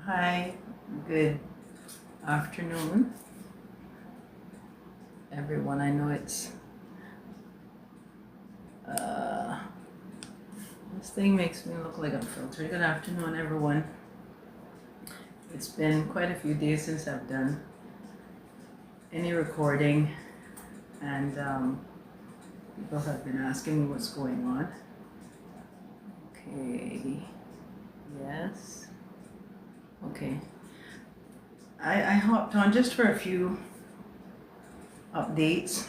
Hi, good afternoon, everyone. I know it's uh, this thing makes me look like I'm filtered. Good afternoon, everyone. It's been quite a few days since I've done any recording, and people have been asking me what's going on. Okay, yes, okay. I hopped on just for a few updates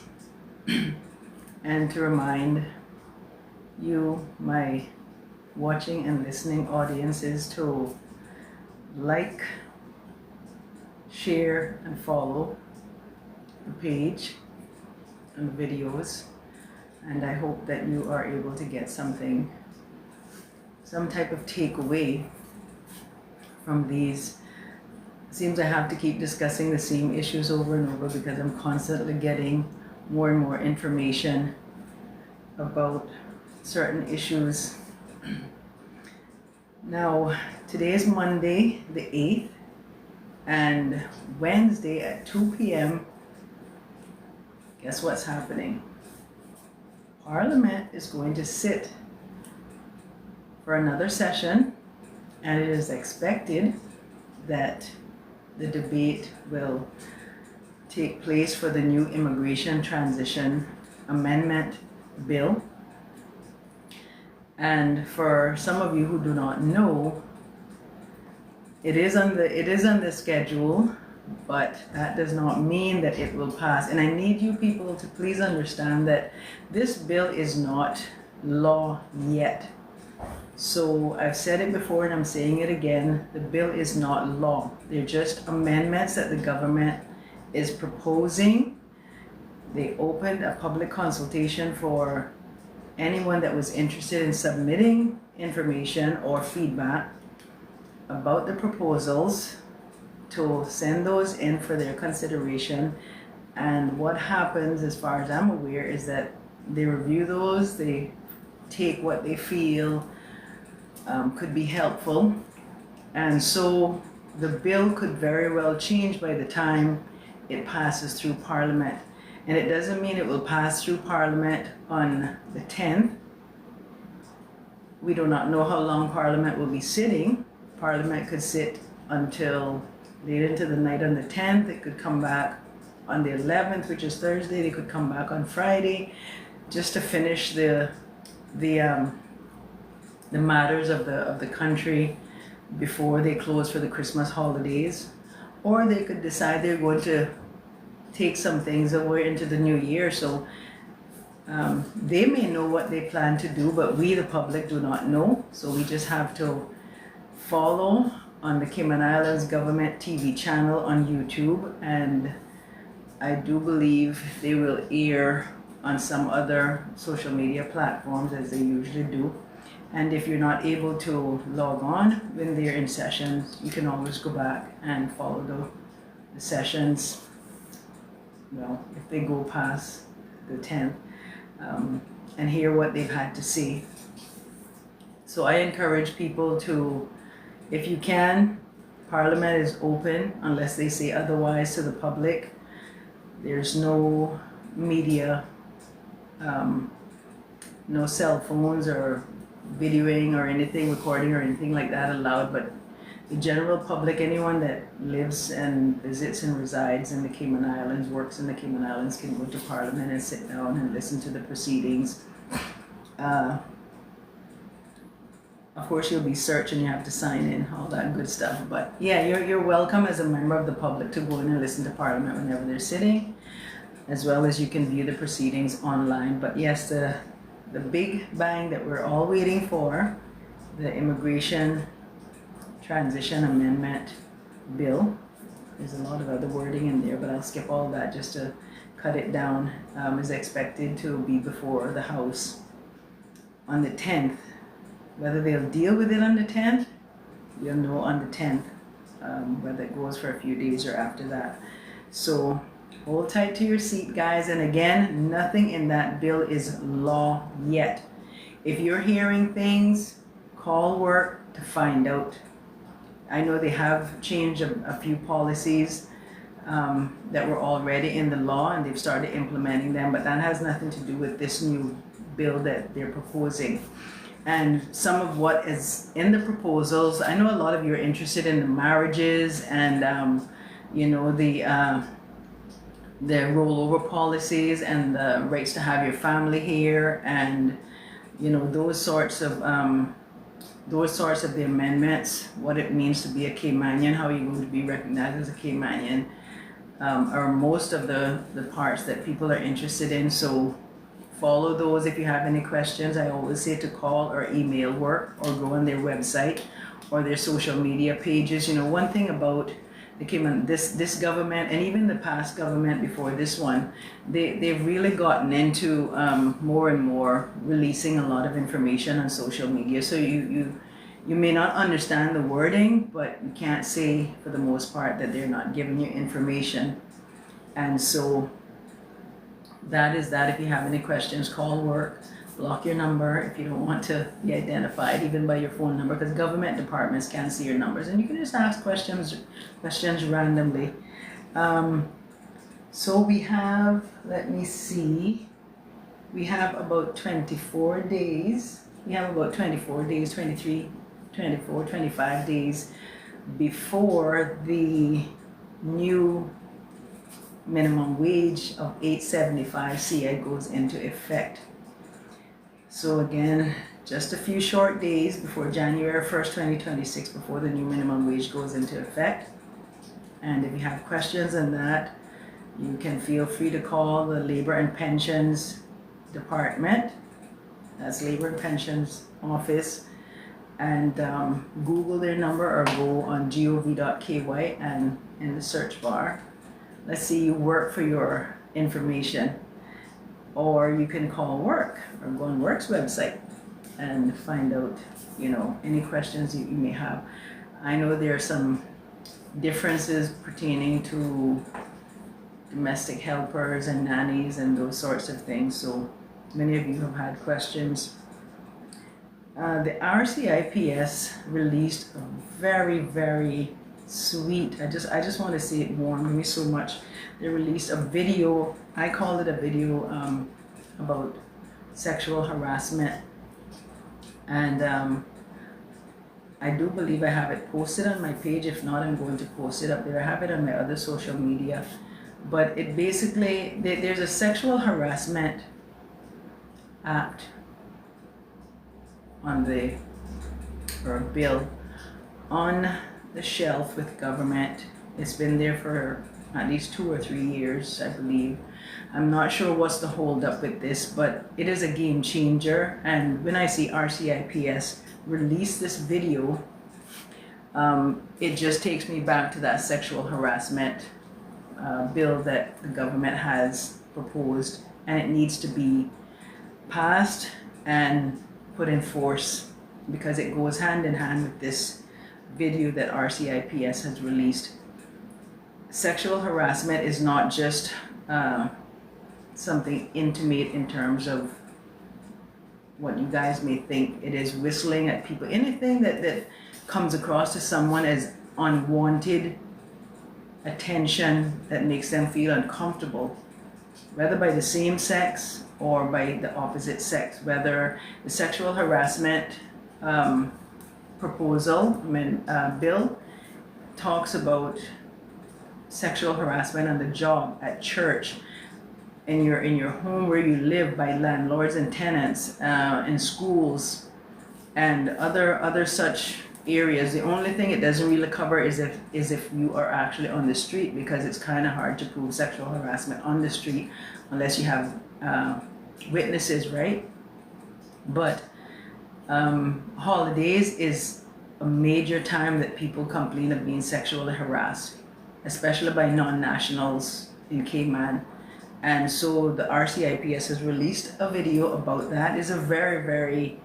and to remind you, my watching and listening audiences, to like, share, and follow the page and the videos. And I hope that you are able to get something, some type of takeaway from these. It seems I have to keep discussing the same issues over and over because I'm constantly getting more and more information about certain issues. Now, today is Monday, the 8th, and Wednesday at 2 p.m., guess what's happening? Parliament is going to sit for another session, and it is expected that the debate will take place for the new Immigration Transition Amendment Bill. And for some of you who do not know, it is on the schedule, but that does not mean that it will pass. And I need you people to please understand that this bill is not law yet. So I've said it before and I'm saying it again, the bill is not law. They're just amendments that the government is proposing. They opened a public consultation for anyone that was interested in submitting information or feedback about the proposals to send those in for their consideration. And what happens, as far as I'm aware, is that they review those, they take what they feel could be helpful, and so the bill could very well change by the time it passes through Parliament. And it doesn't mean it will pass through Parliament on the 10th. We do not know how long Parliament will be sitting. Parliament could sit until late into the night on the 10th. It could come back on the 11th, which is Thursday. They could come back on Friday just to finish the matters of the country before they close for the Christmas holidays. Or they could decide they're going to take some things over into the new year. So they may know what they plan to do, but we, the public, do not know. So we just have to follow on the Cayman Islands Government TV channel on YouTube, and I do believe they will air on some other social media platforms as they usually do. And if you're not able to log on when they're in sessions, you can always go back and follow the sessions, well, if they go past the 10th, and hear what they've had to say. So I encourage people to, if you can, Parliament is open unless they say otherwise to the public. There's no media, no cell phones or videoing or anything, recording or anything like that allowed, but the general public, anyone that lives and visits and resides in the Cayman Islands, works in the Cayman Islands, can go to Parliament and sit down and listen to the proceedings. Of course, you'll be searched and you have to sign in, all that good stuff. But yeah, you're welcome as a member of the public to go in and listen to Parliament whenever they're sitting, as well as you can view the proceedings online. But yes, the big bang that we're all waiting for, the Immigration Transition Amendment Bill. There's a lot of other wording in there, but I'll skip all that just to cut it down. Is expected to be before the House on the 10th. Whether they'll deal with it on the 10th, you'll know on the 10th, whether it goes for a few days or after that. So hold tight to your seat, guys. And again, nothing in that bill is law yet. If you're hearing things, call work to find out. I know they have changed a few policies that were already in the law, and they've started implementing them, but that has nothing to do with this new bill that they're proposing. And some of what is in the proposals, I know a lot of you are interested in the marriages and the rollover policies and the rights to have your family here, and those sorts of the amendments, what it means to be a Caymanian, how you're going to be recognized as a Caymanian, are most of the parts that people are interested in. So follow those. If you have any questions, I always say to call or email work, or go on their website or their social media pages. One thing about this government, and even the past government before this one, they've really gotten into more and more releasing a lot of information on social media. So you may not understand the wording, but you can't say for the most part that they're not giving you information. And so that is that. If you have any questions, call work. Block your number if you don't want to be identified, even by your phone number, because government departments can't see your numbers, and you can just ask questions randomly. So we have, let me see, we have about 24 days. We have about 24 days, 23, 24, 25 days before the new minimum wage of $8.75 CI goes into effect. So again, just a few short days before January 1st, 2026, before the new minimum wage goes into effect. And if you have questions on that, you can feel free to call the Labor and Pensions Department. That's Labor and Pensions Office. And Google their number, or go on gov.ky and in the search bar, let's see, you work for your information. Or you can call work, or go on work's website and find out, any questions you may have. I know there are some differences pertaining to domestic helpers and nannies and those sorts of things. So many of you have had questions. The RCIPS released a very, very sweet, I just want to say it warmed me so much. They released a video, I called it a video about sexual harassment, and I do believe I have it posted on my page. If not, I'm going to post it up there. I have it on my other social media, but it basically, there's a sexual harassment act or a bill on the shelf with government. It's been there for at least 2 or 3 years, I believe. I'm not sure what's the hold up with this, but it is a game changer. And when I see RCIPS release this video, it just takes me back to that sexual harassment bill that the government has proposed, and it needs to be passed and put in force, because it goes hand in hand with this video that RCIPS has released. Sexual harassment is not just something intimate in terms of what you guys may think. It is whistling at people. Anything that comes across to someone as unwanted attention that makes them feel uncomfortable, whether by the same sex or by the opposite sex. Whether the sexual harassment bill talks about sexual harassment on the job, at church, in your home where you live, by landlords and tenants, in schools, and other such areas. The only thing it doesn't really cover is if you are actually on the street, because it's kind of hard to prove sexual harassment on the street unless you have witnesses, right? But holidays is a major time that people complain of being sexually harassed, especially by non-nationals in Cayman. And so the RCIPS has released a video about that. It's a very, very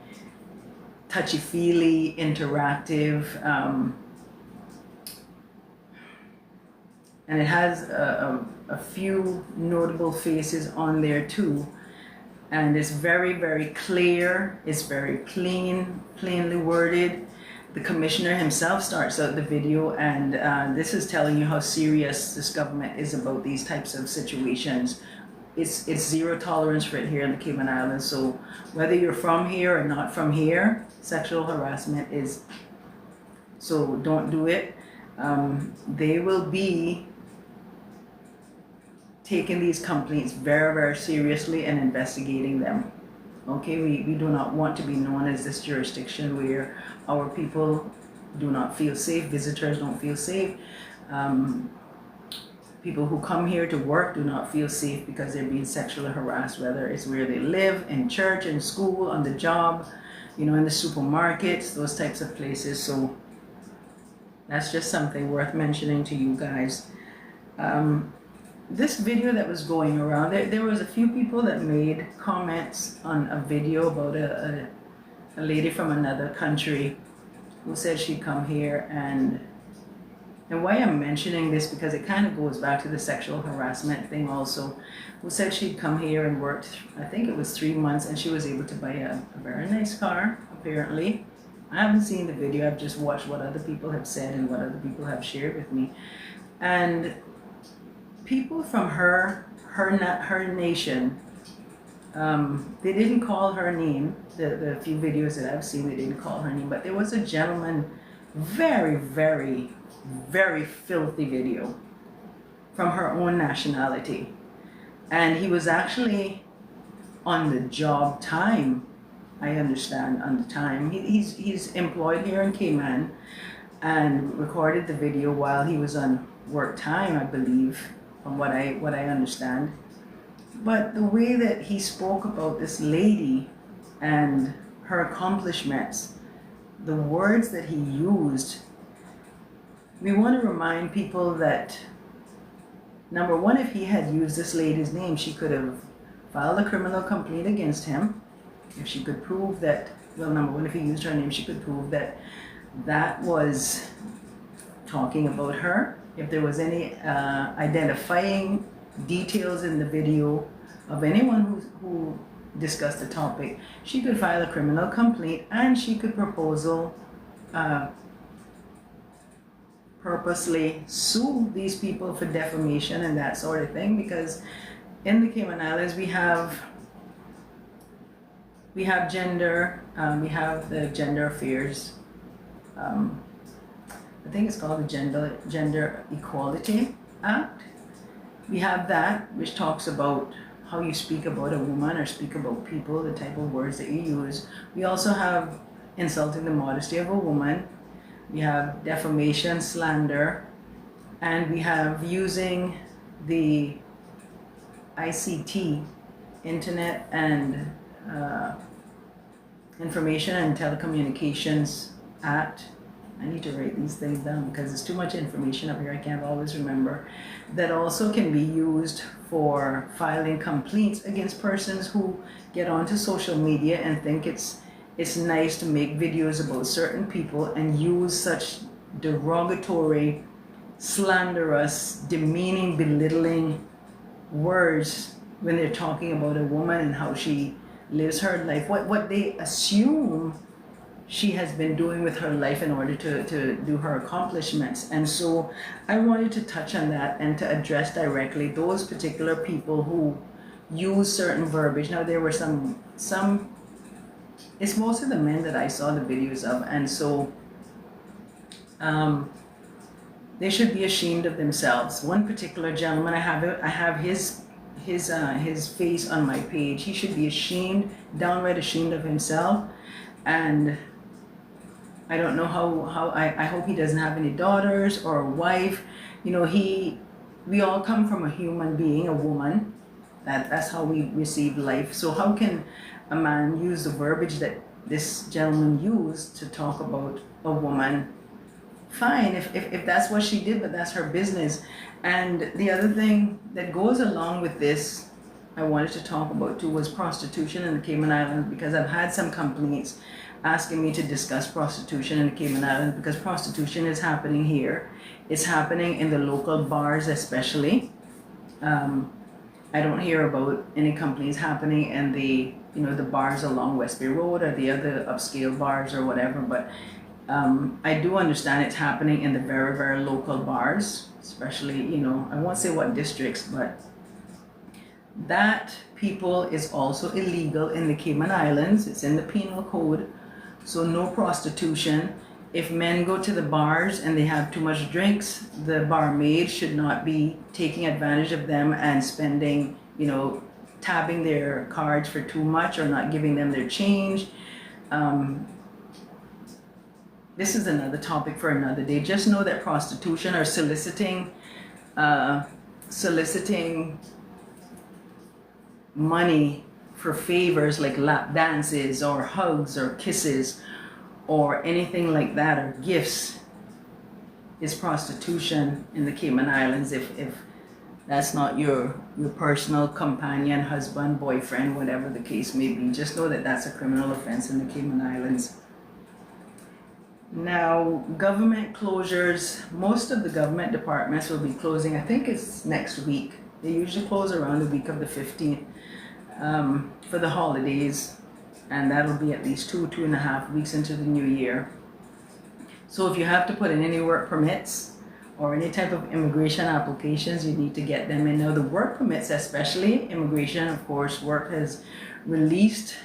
touchy-feely, interactive, and it has a few notable faces on there too. And it's very, very clear. It's very plainly worded. the commissioner himself starts out the video, and this is telling you how serious this government is about these types of situations. It's zero tolerance for it here in the Cayman Islands. So whether you're from here or not from here, sexual harassment is, so don't do it. They will be taking these complaints very, very seriously and investigating them. Okay, we do not want to be known as this jurisdiction where our people do not feel safe, visitors don't feel safe. People who come here to work do not feel safe because they're being sexually harassed, whether it's where they live, in church, in school, on the job, you know, in the supermarkets, those types of places. So that's just something worth mentioning to you guys. This video that was going around, there was a few people that made comments on a video about a lady from another country who said she'd come here, and why I'm mentioning this, because it kind of goes back to the sexual harassment thing also, who said she'd come here and worked, I think it was 3 months, and she was able to buy a very nice car, apparently. I haven't seen the video, I've just watched what other people have said and what other people have shared with me. And people from her nation, they didn't call her name. The few videos that I've seen, they didn't call her name, but there was a gentleman, very, very, very filthy video from her own nationality. And he was actually on the job time, I understand, on the time. He's employed here in Cayman and recorded the video while he was on work time, I believe, from what I understand. But the way that he spoke about this lady and her accomplishments, the words that he used, we want to remind people that, number one, if he had used this lady's name, she could have filed a criminal complaint against him. If she could prove that, well, number one, if he used her name, she could prove that that was talking about her. If there was any identifying details in the video of anyone who discussed the topic, she could file a criminal complaint, and she could purposely sue these people for defamation and that sort of thing, because in the Cayman Islands we have gender, we have the Gender Affairs, I think it's called the Gender Equality Act. We have that, which talks about how you speak about a woman or speak about people, the type of words that you use. We also have insulting the modesty of a woman. We have defamation, slander, and we have using the ICT, Internet and Information and Telecommunications Act. I need to write these things down because there's too much information up here, I can't always remember. That also can be used for filing complaints against persons who get onto social media and think it's nice to make videos about certain people and use such derogatory, slanderous, demeaning, belittling words when they're talking about a woman and how she lives her life, what they assume she has been doing with her life in order to do her accomplishments. And so I wanted to touch on that and to address directly those particular people who use certain verbiage. Now there were some, it's most of the men that I saw the videos of, and so they should be ashamed of themselves. One particular gentleman, I have his face on my page. He should be ashamed, downright ashamed of himself. And I don't know how I hope he doesn't have any daughters or a wife. You know, we all come from a human being, a woman. That's how we receive life. So how can a man use the verbiage that this gentleman used to talk about a woman? Fine, if that's what she did, but that's her business. And the other thing that goes along with this, I wanted to talk about too, was prostitution in the Cayman Islands, because I've had some complaints asking me to discuss prostitution in the Cayman Islands, because prostitution is happening here. It's happening in the local bars especially. I don't hear about any complaints happening in the bars along Westby Road or the other upscale bars or whatever, but I do understand it's happening in the very, very local bars, especially, I won't say what districts, but that people is also illegal in the Cayman Islands. It's in the penal code. So no prostitution. If men go to the bars and they have too much drinks, the barmaid should not be taking advantage of them and spending, tabbing their cards for too much or not giving them their change. This is another topic for another day. Just know that prostitution or soliciting money for favors like lap dances or hugs or kisses or anything like that, or gifts, is prostitution in the Cayman Islands. If that's not your personal companion, husband, boyfriend, whatever the case may be, just know that that's a criminal offense in the Cayman Islands. Now, government closures, most of the government departments will be closing, I think it's next week. They usually close around the week of the 15th for the holidays, and that'll be at least 2.5 weeks into the new year. So if you have to put in any work permits or any type of immigration applications, you need to get them in. Now the work permits, especially immigration, of course, work has released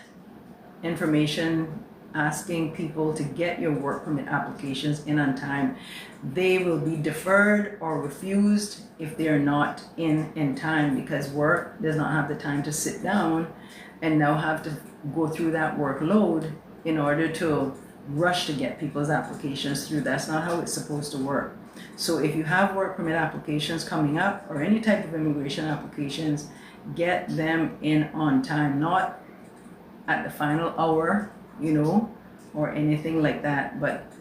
information asking people to get your work permit applications in on time. They will be deferred or refused if they are not in time, because work does not have the time to sit down and now have to go through that workload in order to rush to get people's applications through. That's not how it's supposed to work. So if you have work permit applications coming up or any type of immigration applications, get them in on time, not at the final hour, or anything like that. But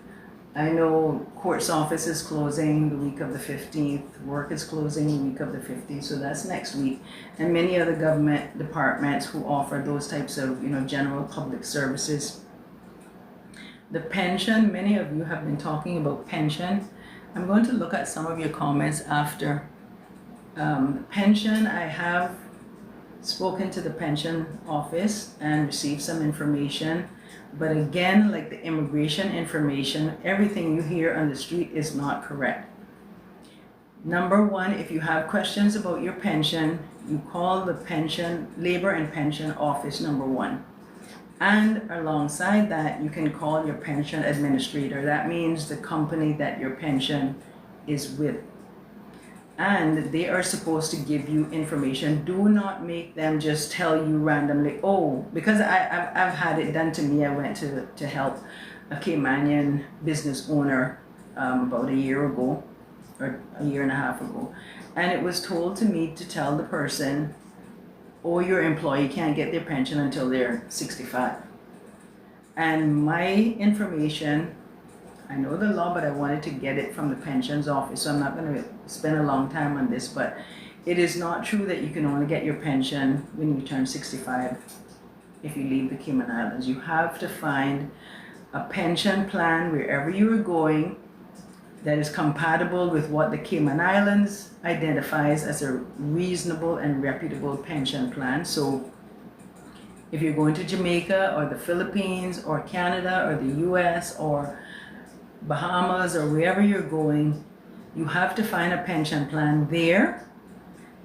I know court's office is closing the week of the 15th, work is closing the week of the 15th, so that's next week. And many other government departments who offer those types of, general public services. The pension, many of you have been talking about pension. I'm going to look at some of your comments after. Pension, I have spoken to the pension office and received some information. But again, like the immigration information, everything you hear on the street is not correct. Number one, if you have questions about your pension, you call the pension, labor and pension office number 1. And alongside that, you can call your pension administrator. That means the company that your pension is with. And they are supposed to give you information. Do not make them just tell you randomly, because I've had it done to me. I went to help a Caymanian business owner about a year ago, or a year and a half ago. And it was told to me to tell the person, your employee can't get their pension until they're 65. And my information, I know the law, but I wanted to get it from the pensions office, so I'm not going to spend a long time on this, but it is not true that you can only get your pension when you turn 65 if you leave the Cayman Islands. You have to find a pension plan wherever you are going that is compatible with what the Cayman Islands identifies as a reasonable and reputable pension plan. So if you're going to Jamaica or the Philippines or Canada or the US or Bahamas or wherever you're going, you have to find a pension plan there.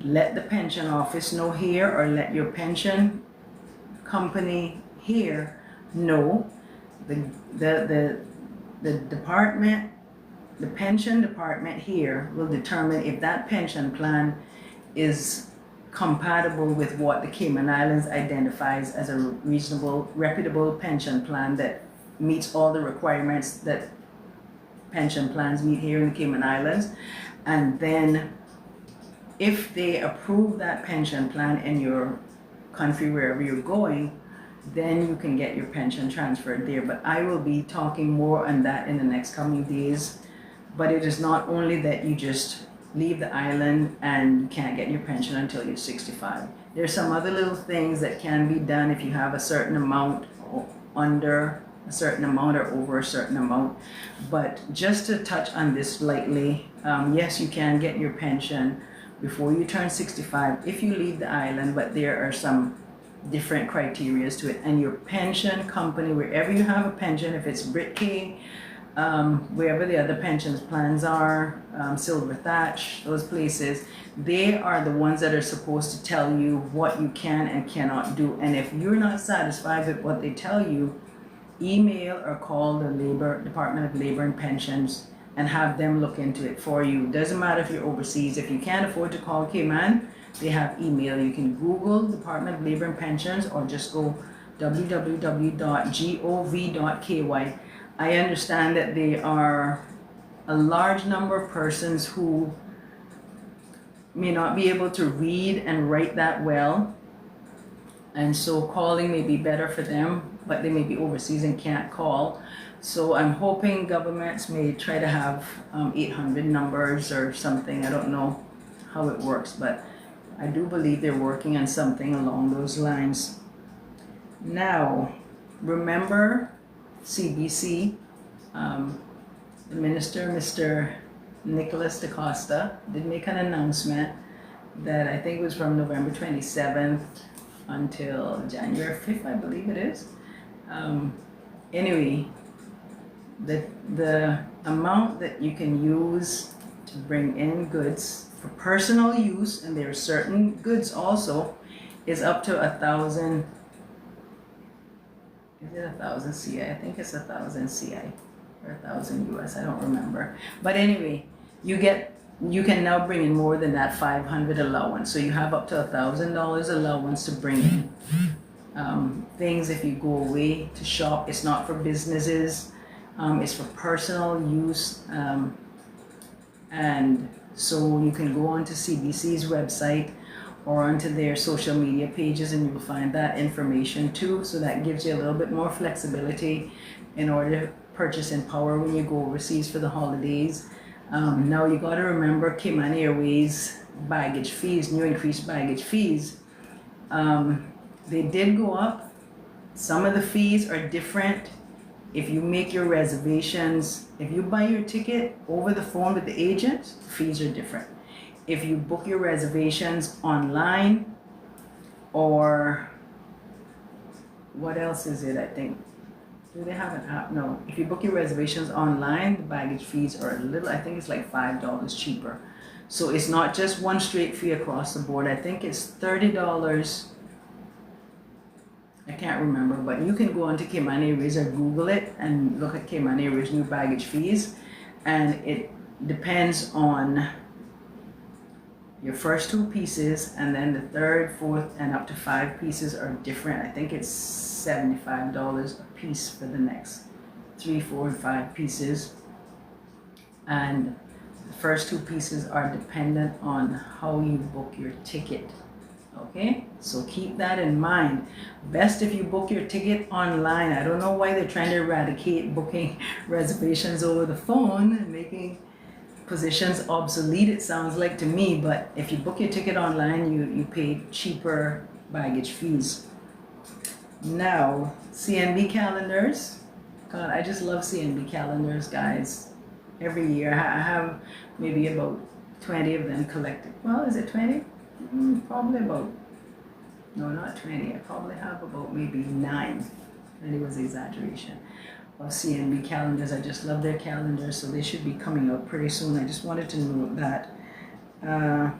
Let the pension office know here, or let your pension company here know. The department, the pension department here will determine if that pension plan is compatible with what the Cayman Islands identifies as a reasonable, reputable pension plan that meets all the requirements that pension plans meet here in the Cayman Islands. And then if they approve that pension plan in your country, wherever you're going, then you can get your pension transferred there. But I will be talking more on that in the next coming days. But it is not only that you just leave the island and you can't get your pension until you're 65. There's some other little things that can be done if you have a certain amount, under a certain amount or over a certain amount. But just to touch on this lightly, yes, you can get your pension before you turn 65 if you leave the island, but there are some different criteria to it. And your pension company, wherever you have a pension, if it's Britcay, wherever the other pensions plans are, Silver Thatch, those places, they are the ones that are supposed to tell you what you can and cannot do. And if you're not satisfied with what they tell you, email or call the Department of Labor and Pensions and have them look into it for you. Doesn't matter if you're overseas. If you can't afford to call Cayman, they have email. You can Google Department of Labor and Pensions or just go www.gov.ky. I understand that there are a large number of persons who may not be able to read and write that well, and so calling may be better for them, but they may be overseas and can't call. So I'm hoping governments may try to have 800 numbers or something. I don't know how it works, but I do believe they're working on something along those lines. Now, remember CBC, the minister, Mr. Nicholas DaCosta, did make an announcement that I think it was from November 27th until January 5th, I believe it is. Anyway, the amount that you can use to bring in goods for personal use, and there are certain goods also, is up to 1,000. Is it 1,000 CI? I think it's 1,000 CI or 1,000 US. I don't remember. But anyway, you can now bring in more than that 500 allowance. So you have up to $1,000 allowance to bring in things if you go away to shop. It's not for businesses. It's for personal use. And so you can go onto CBC's website or onto their social media pages and you'll find that information too. So that gives you a little bit more flexibility in order to purchase in power when you go overseas for the holidays. Now you got to remember Cayman Airways baggage fees, new increased baggage fees. They did go up. Some of the fees are different. If you make your reservations, if you buy your ticket over the phone with the agent, fees are different. If you book your reservations online, or what else is it, I think? Do they have an app? No. If you book your reservations online, the baggage fees are a little, I think it's like $5 cheaper. So it's not just one straight fee across the board. I think it's $30. I can't remember, but you can go onto Cayman Airways or Google it and look at Cayman Airways new baggage fees. And it depends on your first 2 pieces, and then the 3rd, 4th, and up to 5 pieces are different. I think it's $75 a piece for the next 3, 4, and 5 pieces. And the first 2 pieces are dependent on how you book your ticket. Okay, so keep that in mind. Best if you book your ticket online. I don't know why they're trying to eradicate booking reservations over the phone and making positions obsolete, it sounds like to me, but if you book your ticket online, you pay cheaper baggage fees. Now, CNB calendars. God, I just love CNB calendars, guys. Every year, I have maybe about 20 of them collected. Well, is it 20? Probably about, no, not 20. I probably have about maybe 9. 20 was exaggeration. Of CNB calendars. I just love their calendars, so they should be coming out pretty soon. I just wanted to note that. I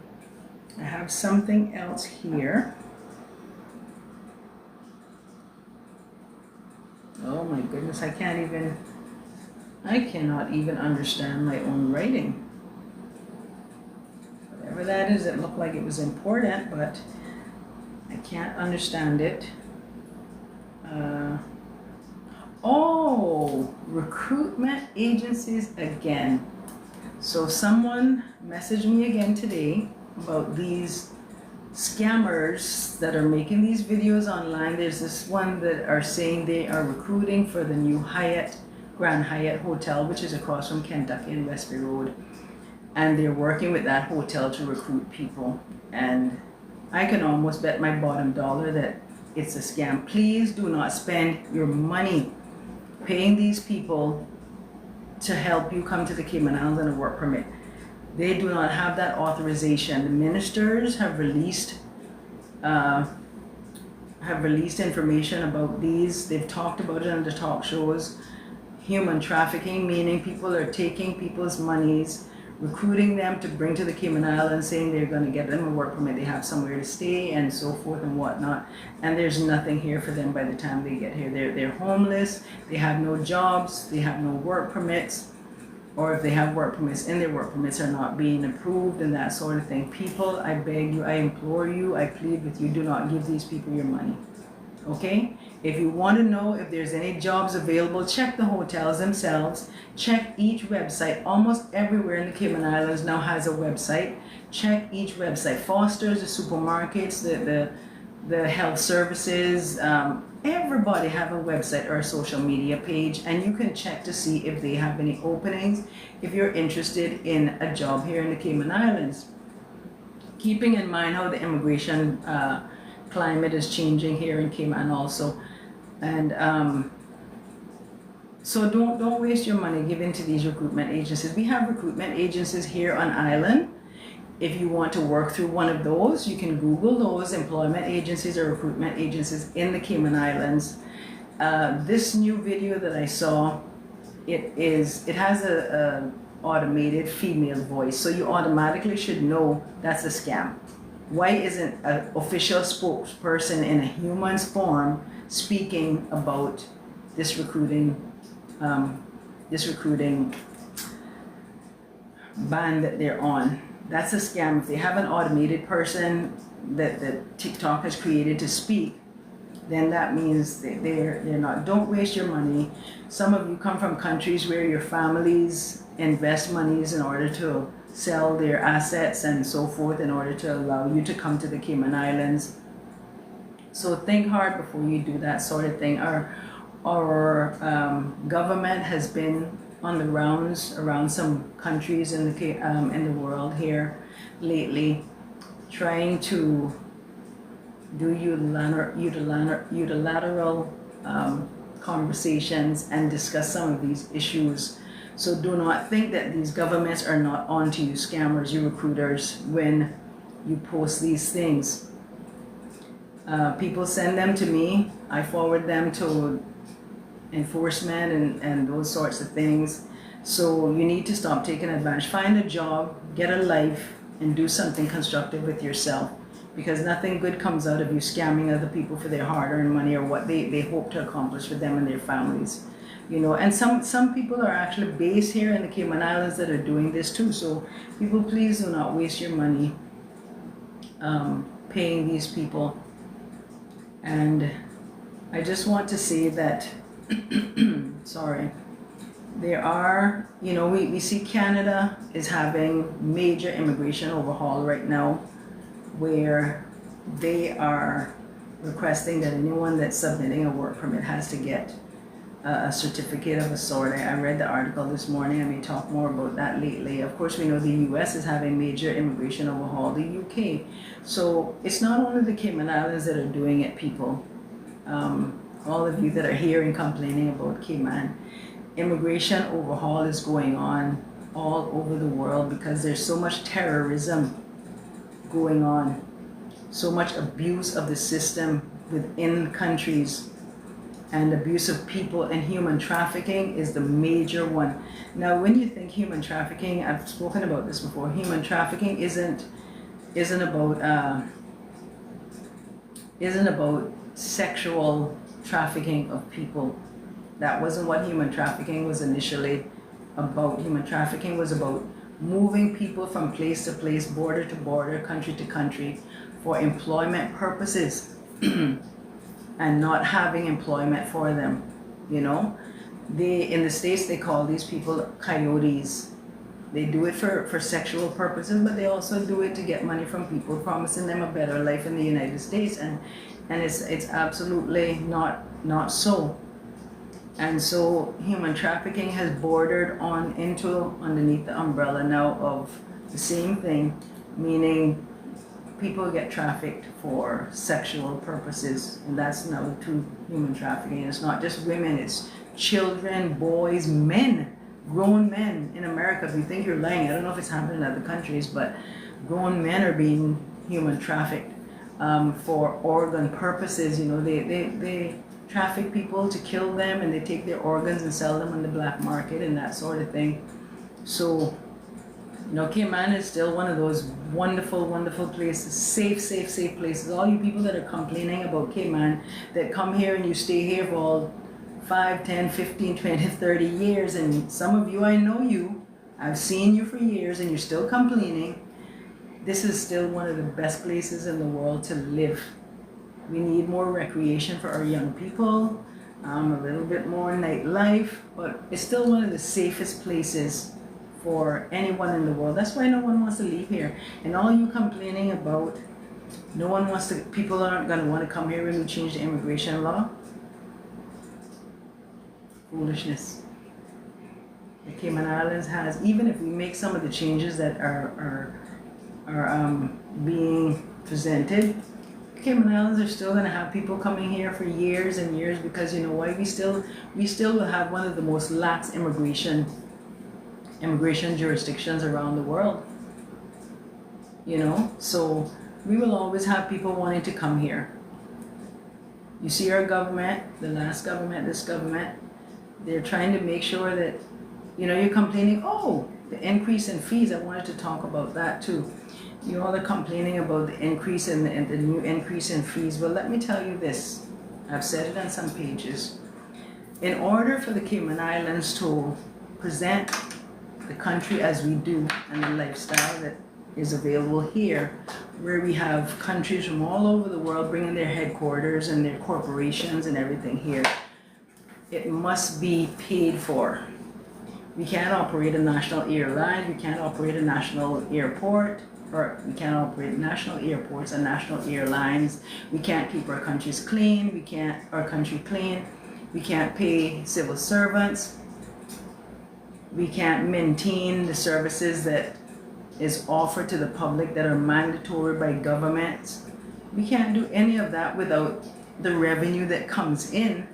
have something else here. Oh my goodness, I cannot even understand my own writing. Whatever that is, it looked like it was important, but I can't understand it. Oh, recruitment agencies again. So someone messaged me again today about these scammers that are making these videos online. There's this one that are saying they are recruiting for the new Hyatt, Grand Hyatt Hotel, which is across from Kentucky and Westby Road. And they're working with that hotel to recruit people. And I can almost bet my bottom dollar that it's a scam. Please do not spend your money paying these people to help you come to the Cayman Islands on a work permit. They do not have that authorization. The ministers have released information about these. They've talked about it on the talk shows human trafficking, meaning people are taking people's monies, recruiting them to bring to the Cayman Islands, saying they're going to get them a work permit, they have somewhere to stay, and so forth and whatnot. And there's nothing here for them by the time they get here. They're homeless, they have no jobs, they have no work permits, or if they have work permits and their work permits are not being approved and that sort of thing. People, I beg you, I implore you, I plead with you, do not give these people your money. Okay? If you want to know if there's any jobs available, check the hotels themselves. Check each website. Almost everywhere in the Cayman Islands now has a website. Check each website. Foster's, the supermarkets, the health services, everybody have a website or a social media page, and you can check to see if they have any openings if you're interested in a job here in the Cayman Islands. Keeping in mind how the immigration climate is changing here in Cayman also. And so don't waste your money giving to these recruitment agencies. We have recruitment agencies here on island. If you want to work through one of those, you can Google those employment agencies or recruitment agencies in the Cayman Islands. This new video that I saw, it has a automated female voice, so you automatically should know that's a scam. Why isn't an official spokesperson in a human's form speaking about this recruiting ban that they're on? That's a scam. If they have an automated person that TikTok has created to speak, then that means they're not. Don't waste your money. Some of you come from countries where your families invest monies in order to sell their assets and so forth in order to allow you to come to the Cayman Islands. So think hard before you do that sort of thing. Our government has been on the rounds around some countries in the world here lately, trying to do unilateral conversations and discuss some of these issues. So do not think that these governments are not on to you scammers, you recruiters, when you post these things. People send them to me, I forward them to enforcement and those sorts of things. So you need to stop taking advantage. Find a job, get a life, and do something constructive with yourself, because nothing good comes out of you scamming other people for their hard-earned money or what they hope to accomplish for them and their families. You know, and some people are actually based here in the Cayman Islands that are doing this too. So people, please do not waste your money paying these people. And I just want to say that sorry, there are, you know, we see Canada is having major immigration overhaul right now, where they are requesting that anyone that's submitting a work permit has to get a certificate of a sort. I read the article this morning. I may talk more about that lately. Of course, we know the US is having major immigration overhaul, the UK. So it's not only the Cayman Islands that are doing it, people. All of you that are here and complaining about Cayman, immigration overhaul is going on all over the world because there's so much terrorism going on, so much abuse of the system within countries, and abuse of people, and human trafficking is the major one. Now, when you think human trafficking, I've spoken about this before, human trafficking isn't about sexual trafficking of people. That wasn't what human trafficking was initially about. Human trafficking was about moving people from place to place, border to border, country to country, for employment purposes and not having employment for them. You know, in the States they call these people coyotes. They do it for sexual purposes, but they also do it to get money from people, promising them a better life in the United States, and it's absolutely not so. And so human trafficking has bordered on into underneath the umbrella now of the same thing, meaning people get trafficked for sexual purposes, and that's now to human trafficking. It's not just women, it's children, boys, men, grown men in America. If you think you're lying, I don't know if it's happening in other countries, but grown men are being human trafficked for organ purposes. You know, they traffic people to kill them, and they take their organs and sell them on the black market and that sort of thing. So, you know, Cayman is still one of those wonderful, wonderful places, safe places. All you people that are complaining about Cayman, that come here and you stay here for all 5, 10, 15, 20, 30 years, and some of you, I know you, I've seen you for years, and you're still complaining. This is still one of the best places in the world to live. We need more recreation for our young people, a little bit more nightlife, but it's still one of the safest places for anyone in the world. That's why no one wants to leave here. And all you complaining about, no one wants to, people aren't going to want to come here when we change the immigration law. Foolishness. The Cayman Islands has, even if we make some of the changes that are being presented, Cayman Islands are still going to have people coming here for years and years, because you know why? We still will have one of the most lax immigration jurisdictions around the world. You know, so we will always have people wanting to come here. You see our government, the last government, this government, they're trying to make sure that, you know, you're complaining, oh, the increase in fees. I wanted to talk about that too. You all are complaining about the increase in the new increase in fees. Well, let me tell you this. I've said it on some pages. In order for the Cayman Islands to present the country as we do and the lifestyle that is available here, where we have countries from all over the world bringing their headquarters and their corporations and everything here, it must be paid for. We can't operate a national airline, we can't operate a national airport, or we can't operate national airports and national airlines. We can't keep our countries clean, our country clean. We can't pay civil servants. We can't maintain the services that is offered to the public that are mandatory by governments. We can't do any of that without the revenue that comes in.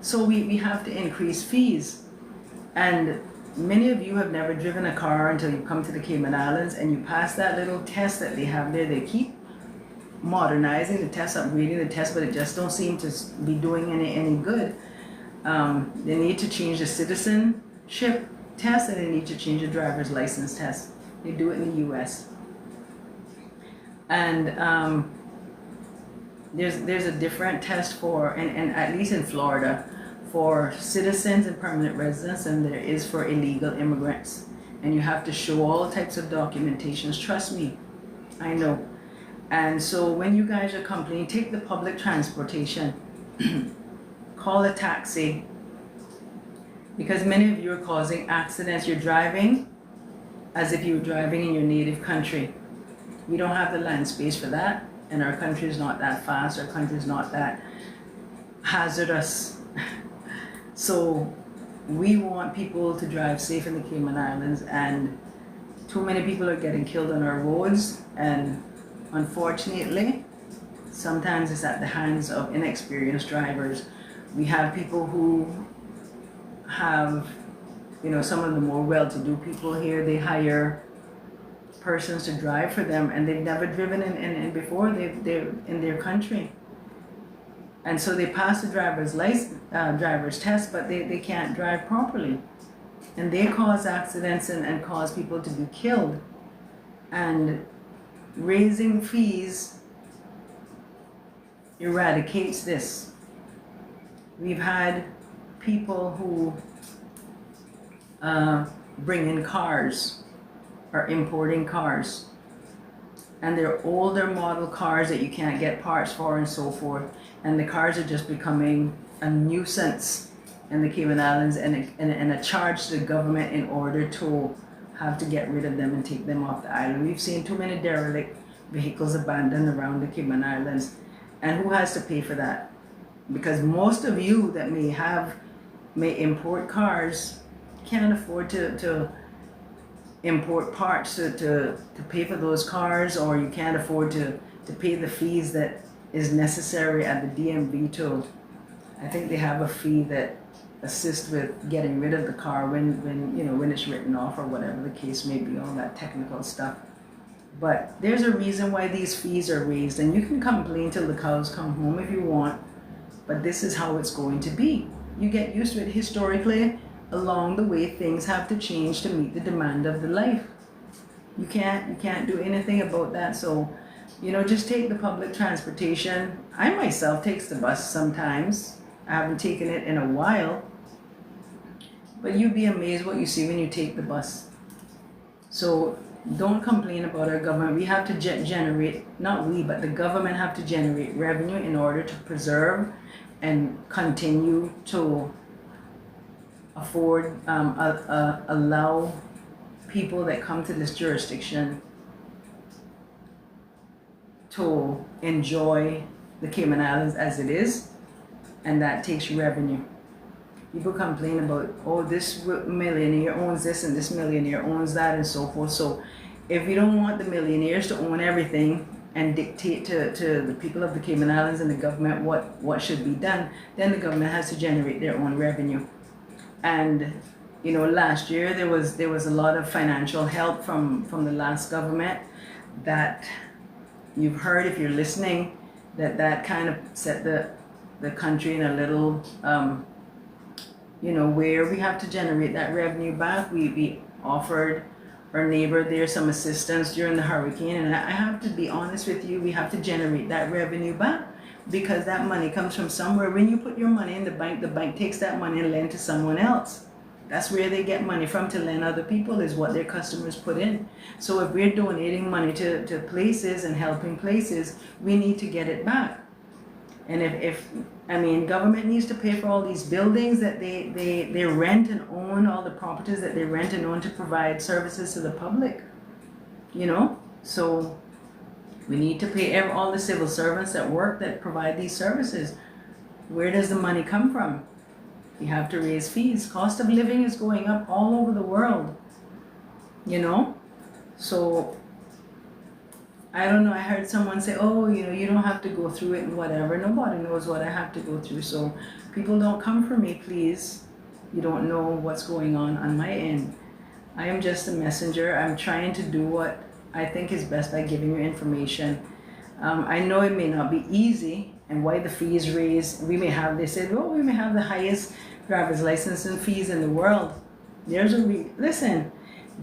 So we have to increase fees. And many of you have never driven a car until you come to the Cayman Islands and you pass that little test that they have there. They keep modernizing the test, upgrading the test, but it just don't seem to be doing any good. They need to change the citizenship test, and they need to change the driver's license test. They do it in the US. And there's a different test for, and at least in Florida, for citizens and permanent residents than there is for illegal immigrants. And you have to show all types of documentations. Trust me, I know. And so when you guys are complaining, take the public transportation. Call a taxi. Because many of you are causing accidents. You're driving as if you were driving in your native country. We don't have the land space for that, and our country is not that fast, our country is not that hazardous. So we want people to drive safe in the Cayman Islands, and too many people are getting killed on our roads, and unfortunately, sometimes it's at the hands of inexperienced drivers. We have people who have, you know, some of the more well-to-do people here, they hire persons to drive for them, and they've never driven in before. They're in their country. And so they pass the driver's test, but they can't drive properly. And they cause accidents and cause people to be killed. And raising fees eradicates this. We've had people who bring in cars, or importing cars, and they're older model cars that you can't get parts for and so forth, and the cars are just becoming a nuisance in the Cayman Islands, and a charge to the government in order to have to get rid of them and take them off the island. We've seen too many derelict vehicles abandoned around the Cayman Islands, and who has to pay for that? Because most of you that may import cars can't afford to import parts to pay for those cars, or you can't afford to pay the fees that is necessary at the DMV to, I think they have a fee that assists with getting rid of the car when it's written off or whatever the case may be, all that technical stuff. But there's a reason why these fees are raised, and you can complain till the cows come home if you want, but this is how it's going to be. You get used to it. Historically, along the way, things have to change to meet the demand of the life. You can't do anything about that. So, just take the public transportation. I myself takes the bus sometimes. I haven't taken it in a while, but you'd be amazed what you see when you take the bus. So don't complain about our government. We have to generate, not we, but the government have to generate revenue in order to preserve and continue to afford, allow people that come to this jurisdiction to enjoy the Cayman Islands as it is, and that takes revenue. People complain about, oh, this millionaire owns this and this millionaire owns that and so forth. So if we don't want the millionaires to own everything and dictate to the people of the Cayman Islands and the government what should be done, then the government has to generate their own revenue. And last year there was a lot of financial help from the last government that you've heard, if you're listening, that kind of set the country in a little where we have to generate that revenue back. We offered our neighbor there some assistance during the hurricane, and I have to be honest with you, we have to generate that revenue back, because that money comes from somewhere. When you put your money in the bank takes that money and lend to someone else. That's where they get money from to lend other people, is what their customers put in. So if we're donating money to places and helping places, we need to get it back. And if government needs to pay for all these buildings that they rent and own, all the properties that they rent and own to provide services to the public, so we need to pay all the civil servants that provide these services. Where does the money come from? You have to raise fees. Cost of living is going up all over the world, so I don't know, I heard someone say, oh, you don't have to go through it and whatever. Nobody knows what I have to go through. So people, don't come for me, please. You don't know what's going on my end. I am just a messenger. I'm trying to do what I think is best by giving you information. I know it may not be easy, and why the fees raised. They said, oh, we may have the highest driver's license and fees in the world. Listen,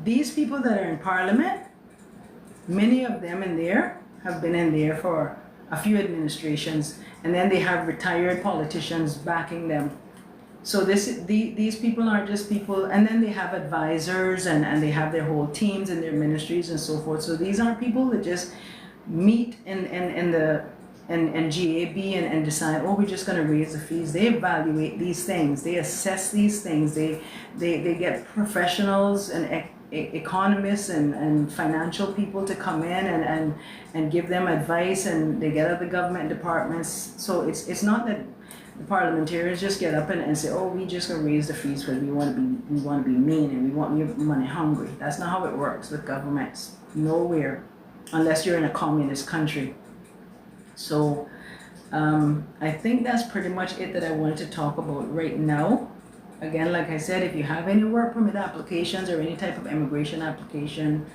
these people that are in Parliament, many of them in there have been in there for a few administrations, and then they have retired politicians backing them. So these people aren't just people, and then they have advisors and they have their whole teams and their ministries and so forth. So these aren't people that just meet in GAB and decide, oh, we're just going to raise the fees. They evaluate these things, they assess these things, they get professionals and economists and financial people to come in and give them advice, and they get other government departments. So it's not that the parliamentarians just get up and say, oh, we just gonna raise the fees because we want to be mean and we want you money hungry. That's not how it works with governments. Nowhere, unless you're in a communist country. So I think that's pretty much it that I wanted to talk about right now. Again, like I said, if you have any work permit applications or any type of immigration application,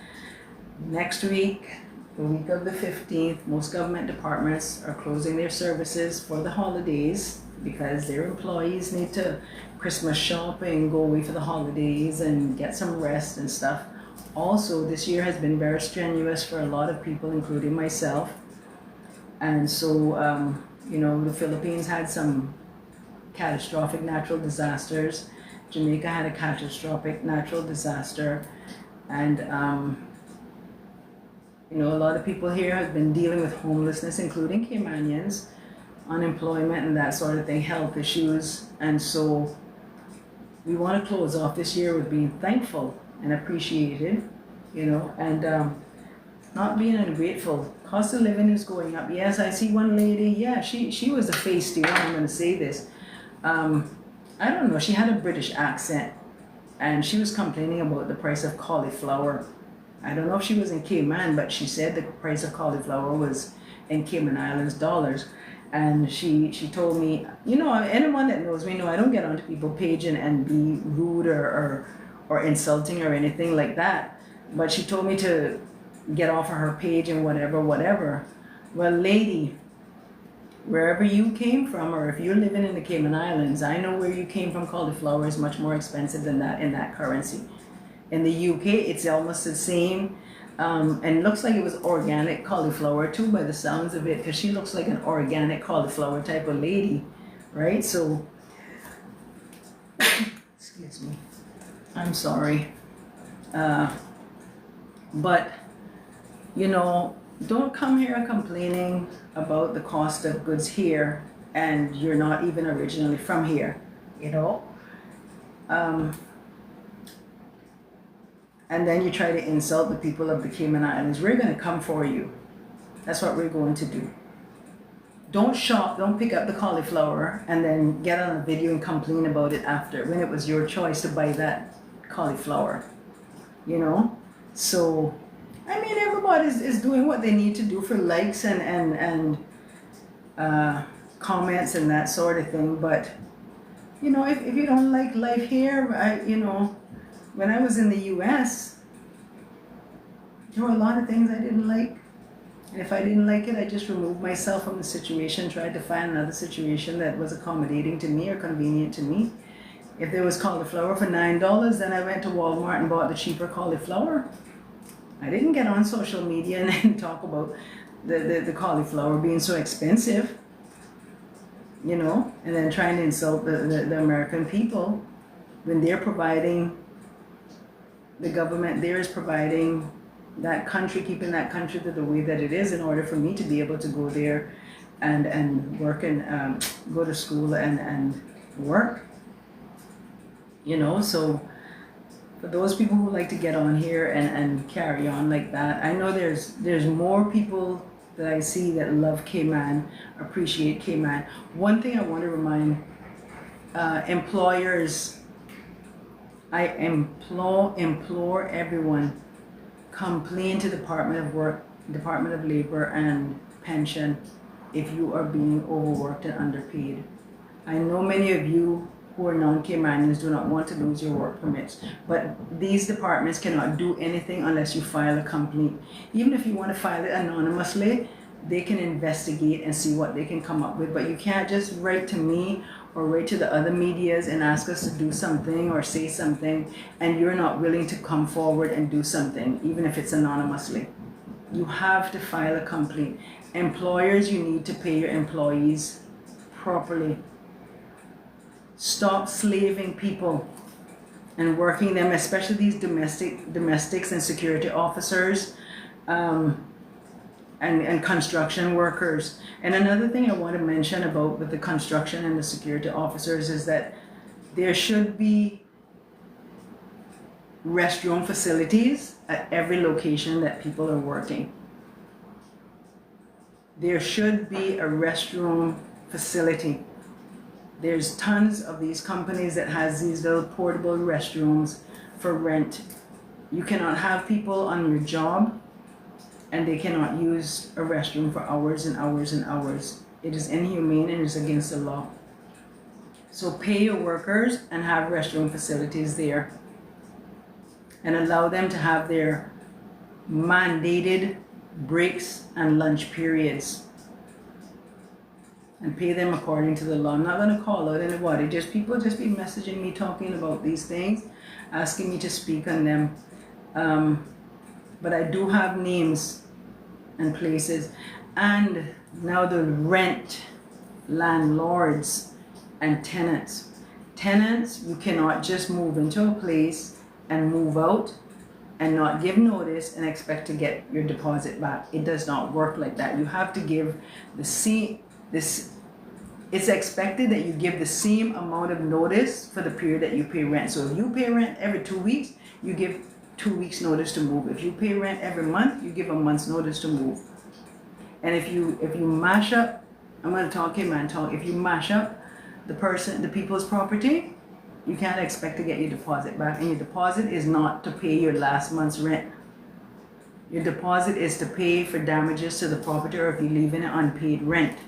next week, the week of the 15th, most government departments are closing their services for the holidays because their employees need to Christmas shopping, go away for the holidays and get some rest and stuff. Also, this year has been very strenuous for a lot of people, including myself. And so, the Philippines had some catastrophic natural disasters. Jamaica had a catastrophic natural disaster, and a lot of people here have been dealing with homelessness, including Caymanians, unemployment and that sort of thing, health issues. And so we want to close off this year with being thankful and appreciated, and not being ungrateful. Cost of living is going up. Yes, I see one lady, yeah, she was a feisty one, I'm going to say this. I don't know, she had a British accent, and she was complaining about the price of cauliflower. I don't know if she was in Cayman, but she said the price of cauliflower was in Cayman Islands dollars. And she told me, anyone that knows me know I don't get onto people's page and be rude or insulting or anything like that. But she told me to get off of her page and whatever. Well, lady, wherever you came from, or if you're living in the Cayman Islands, I know where you came from, cauliflower is much more expensive than that in that currency. In the UK, it's almost the same. And looks like it was organic cauliflower too, by the sounds of it, because she looks like an organic cauliflower type of lady, right? So, excuse me, I'm sorry. But, you know, don't come here complaining about the cost of goods here and you're not even originally from here, you know? And then you try to insult the people of the Cayman Islands. We're going to come for you. That's what we're going to do. Don't shop, don't pick up the cauliflower and then get on a video and complain about it after when it was your choice to buy that cauliflower, you know? So, I mean, everybody is doing what they need to do for likes and comments and that sort of thing. But, you know, if you don't like life here, you know, when I was in the US, there were a lot of things I didn't like. And if I didn't like it, I just removed myself from the situation, tried to find another situation that was accommodating to me or convenient to me. If there was cauliflower for $9, then I went to Walmart and bought the cheaper cauliflower. I didn't get on social media and then talk about the cauliflower being so expensive, you know, and then trying to insult the American people when they're providing, the government there is providing that country, keeping that country to the way that it is in order for me to be able to go there and work and go to school and work, you know. So for those people who like to get on here and carry on like that, I know there's more people that I see that love Cayman, appreciate Cayman. One thing I want to remind employers, I implore everyone, complain to Department of Work, Department of Labor and Pension if you are being overworked and underpaid. I know many of you who are non-Caymanians do not want to lose your work permits, but these departments cannot do anything unless you file a complaint. Even if you want to file it anonymously, they can investigate and see what they can come up with, but you can't just write to me or write to the other medias and ask us to do something or say something and you're not willing to come forward and do something, even if it's anonymously. You have to file a complaint. Employers, you need to pay your employees properly. Stop slaving people and working them, especially these domestics and security officers and construction workers. And another thing I want to mention about with the construction and the security officers is that there should be restroom facilities at every location that people are working. There should be a restroom facility. There's tons of these companies that has these little portable restrooms for rent. You cannot have people on your job and they cannot use a restroom for hours and hours and hours. It is inhumane and is against the law. So pay your workers and have restroom facilities there and allow them to have their mandated breaks and lunch periods and pay them according to the law. I'm not going to call out anybody, just people just be messaging me talking about these things, asking me to speak on them. But I do have names and places. And now the rent, landlords and tenants. Tenants, you cannot just move into a place and move out and not give notice and expect to get your deposit back. It does not work like that. You have to give it's expected that you give the same amount of notice for the period that you pay rent. So if you pay rent every 2 weeks, you give 2 weeks notice to move. If you pay rent every month, you give a month's notice to move. And if you mash up, I'm going to talk Cayman talk, if you mash up the people's property, you can't expect to get your deposit back. And your deposit is not to pay your last month's rent. Your deposit is to pay for damages to the property or if you leave in an unpaid rent.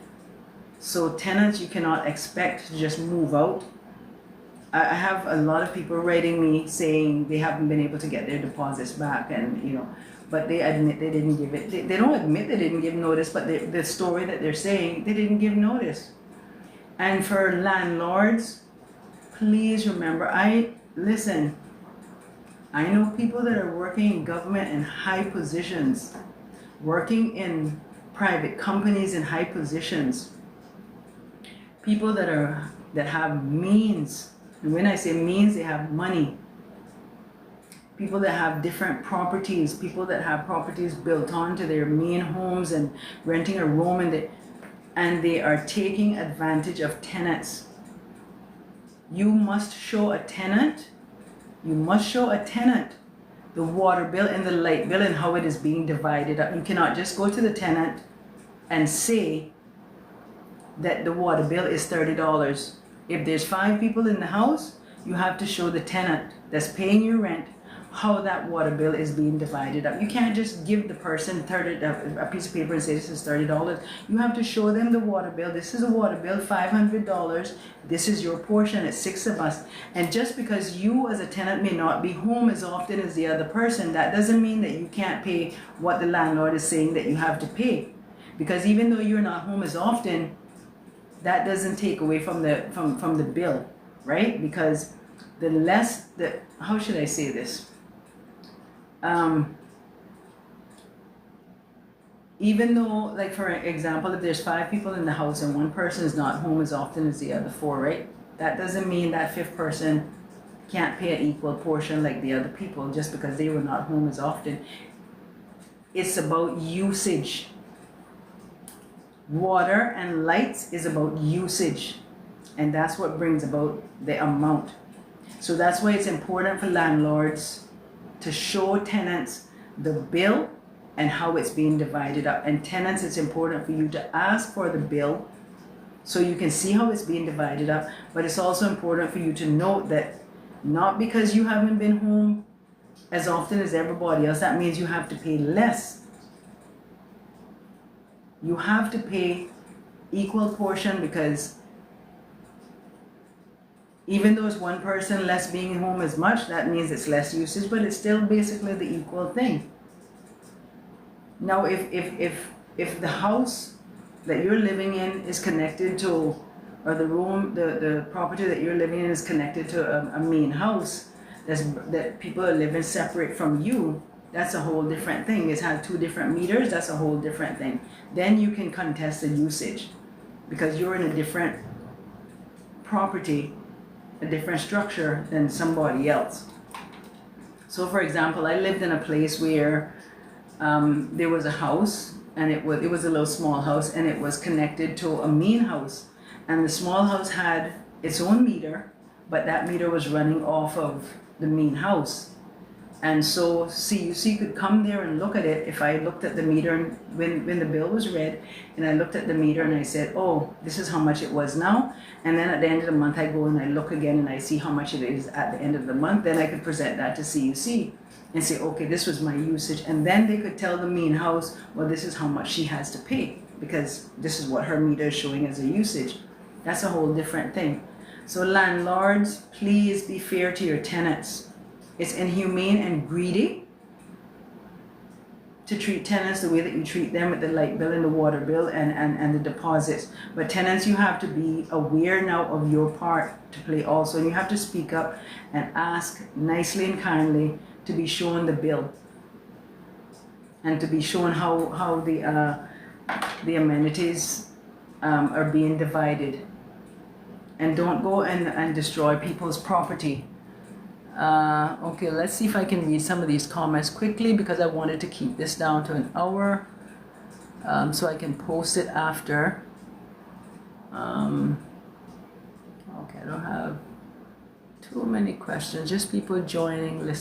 So tenants, you cannot expect to just move out. I have a lot of people writing me saying they haven't been able to get their deposits back, and you know, but they admit they didn't give it. They don't admit they didn't give notice, but the story that they're saying, they didn't give notice. And for landlords, please remember, listen, I know people that are working in government in high positions, working in private companies in high positions, people that have means. And when I say means, they have money. People that have different properties, people that have properties built onto their main homes and renting a room, and they are taking advantage of tenants. You must show a tenant the water bill and the light bill and how it is being divided up. You cannot just go to the tenant and say that the water bill is $30. If there's 5 people in the house, you have to show the tenant that's paying your rent how that water bill is being divided up. You can't just give the person a piece of paper and say this is $30. You have to show them the water bill. This is a water bill, $500. This is your portion. It's 6 of us. And just because you as a tenant may not be home as often as the other person, that doesn't mean that you can't pay what the landlord is saying that you have to pay. Because even though you're not home as often, that doesn't take away from the bill, right? Because how should I say this? Even though, like for example, if there's 5 people in the house and one person is not home as often as the other 4, right? That doesn't mean that 5th person can't pay an equal portion like the other people just because they were not home as often. It's about usage. Water and lights is about usage, and that's what brings about the amount. So that's why it's important for landlords to show tenants the bill and how it's being divided up. And tenants, it's important for you to ask for the bill so you can see how it's being divided up. But it's also important for you to note that not because you haven't been home as often as everybody else, that means you have to pay less. You have to pay equal portion, because even though it's one person less being home as much, that means it's less usage, but it's still basically the equal thing. Now, if the house that you're living in is connected to, or the property that you're living in is connected to a main house that people are living separate from you, that's a whole different thing. It's had 2 different meters, that's a whole different thing. Then you can contest the usage because you're in a different property, a different structure than somebody else. So for example, I lived in a place where there was a house, and it was a little small house, and it was connected to a main house, and the small house had its own meter, but that meter was running off of the main house. And so CUC could come there and look at it. If I looked at the meter when the bill was read, and I looked at the meter and I said, oh, this is how much it was now, and then at the end of the month I go and I look again and I see how much it is at the end of the month, then I could present that to CUC and say, okay, this was my usage. And then they could tell the main house, well, this is how much she has to pay because this is what her meter is showing as a usage. That's a whole different thing. So landlords, please be fair to your tenants. It's inhumane and greedy to treat tenants the way that you treat them with the light bill and the water bill and the deposits. But tenants, you have to be aware now of your part to play also. And you have to speak up and ask nicely and kindly to be shown the bill and to be shown how the amenities are being divided. And don't go and destroy people's property. Okay, let's see if I can read some of these comments quickly because I wanted to keep this down to an hour so I can post it after. Okay, I don't have too many questions, just people joining, listening.